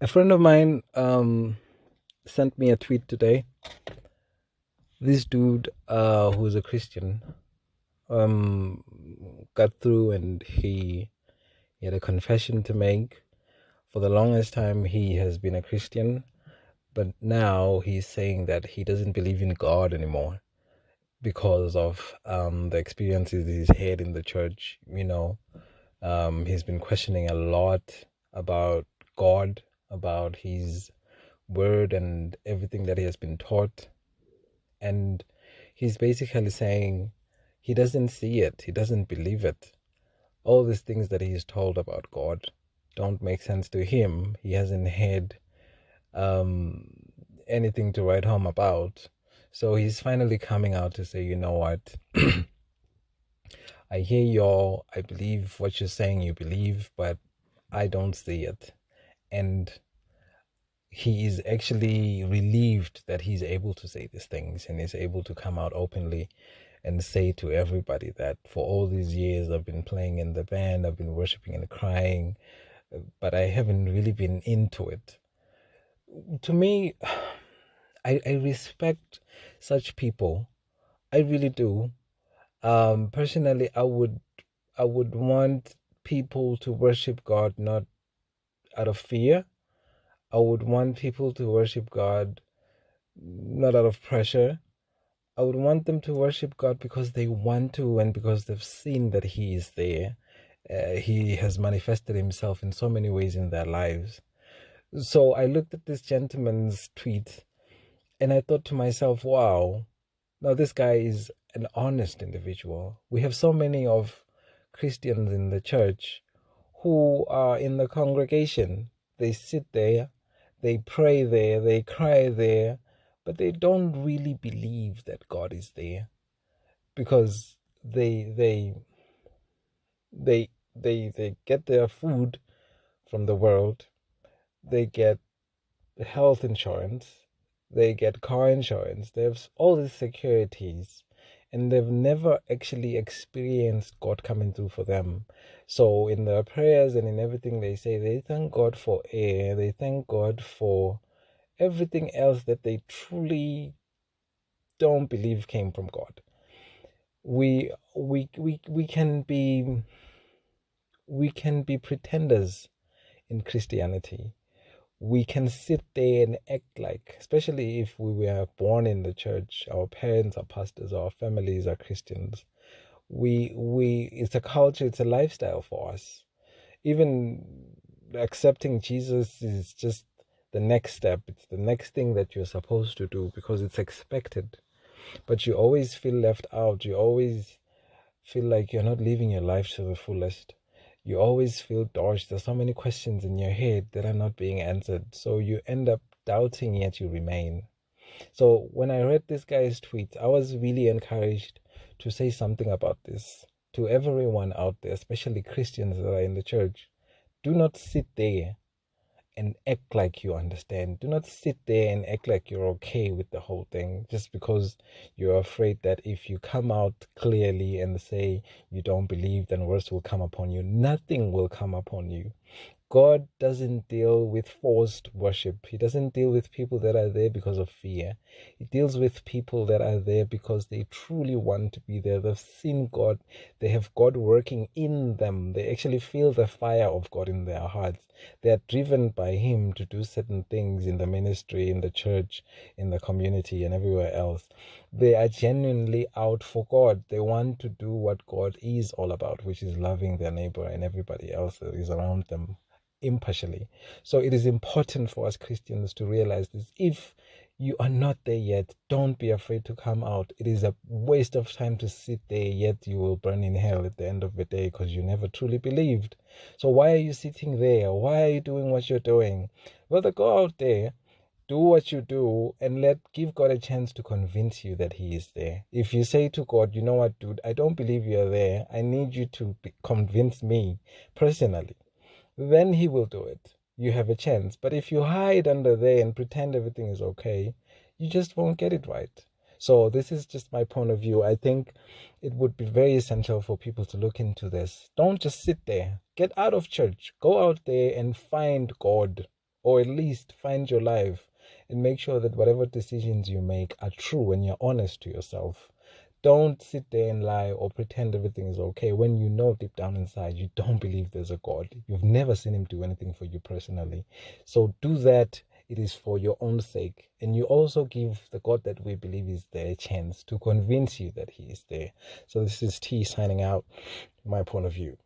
A friend of mine sent me a tweet today. This dude, who's a Christian, um, got through and he had a confession to make. For the longest time, he has been a Christian, but now he's saying that he doesn't believe in God anymore because of the experiences he's had in the church. He's been questioning a lot about God, about his word and everything that he has been taught. And he's basically saying he doesn't see it, he doesn't believe it. All these things that he's told about God don't make sense to him. He hasn't had um, anything to write home about. So he's finally coming out to say, you know what? I hear y'all. I believe what you're saying you believe, but I don't see it. And he is actually relieved that he's able to say these things and is able to come out openly and say to everybody that for all these years I've been playing in the band, I've been worshiping and crying, but I haven't really been into it. To me, I respect such people. I really do. Personally, I would want people to worship God not out of fear. I would want people to worship God not out of pressure. I would want them to worship God because they want to and because they've seen that He is there. He has manifested Himself in so many ways in their lives. So I looked at this gentleman's tweet and I thought to myself, wow, now this guy is an honest individual. We have so many of Christians in the church who are in the congregation. They sit there, they pray there, they cry there, but they don't really believe that God is there because they get their food from the world, they get health insurance, they get car insurance, they have all these securities, and they've never actually experienced God coming through for them. So in their prayers and in everything they say, they thank God for air, they thank God for everything else that they truly don't believe came from God. We can be pretenders in Christianity. We can sit there and act like, especially if we were born in the church, our parents are pastors, our families are Christians. We it's a culture, it's a lifestyle for us. Even accepting Jesus is just the next step. It's the next thing that you're supposed to do because it's expected. But you always feel left out. You always feel like you're not living your life to the fullest. You always feel dodged. There's so many questions in your head that are not being answered. So you end up doubting, yet you remain. So when I read this guy's tweet, I was really encouraged to say something about this to everyone out there, especially Christians that are in the church. Do not sit there and act like you understand. Do not sit there and act like you're okay with the whole thing just because you're afraid that if you come out clearly and say you don't believe, then worse will come upon you. Nothing will come upon you. God doesn't deal with forced worship. He doesn't deal with people that are there because of fear. He deals with people that are there because they truly want to be there. They've seen God. They have God working in them. They actually feel the fire of God in their hearts. They are driven by Him to do certain things in the ministry, in the church, in the community, and everywhere else. They are genuinely out for God. They want to do what God is all about, which is loving their neighbor and everybody else that is around them impartially. So it is important for us Christians to realize this. If you are not there yet, don't be afraid to come out. It is a waste of time to sit there, yet you will burn in hell at the end of the day because you never truly believed. So why are you sitting there? Why are you doing what you're doing? Rather go out there, do what you do, and give God a chance to convince you that He is there. If you say to God, you know what, dude, I don't believe you're there. I need you to convince me personally, then He will do it. You have a chance. But if you hide under there and pretend everything is okay, you just won't get it right. So this is just my point of view. I think it would be very essential for people to look into this. Don't just sit there. Get out of church. Go out there and find God. or at least find your life and make sure that whatever decisions you make are true and you're honest to yourself. Don't sit there and lie or pretend everything is okay when you know deep down inside you don't believe there's a God. You've never seen him do anything for you personally. So do that. It is for your own sake. And you also give the God that we believe is there a chance to convince you that he is there. So this is T signing out, my point of view.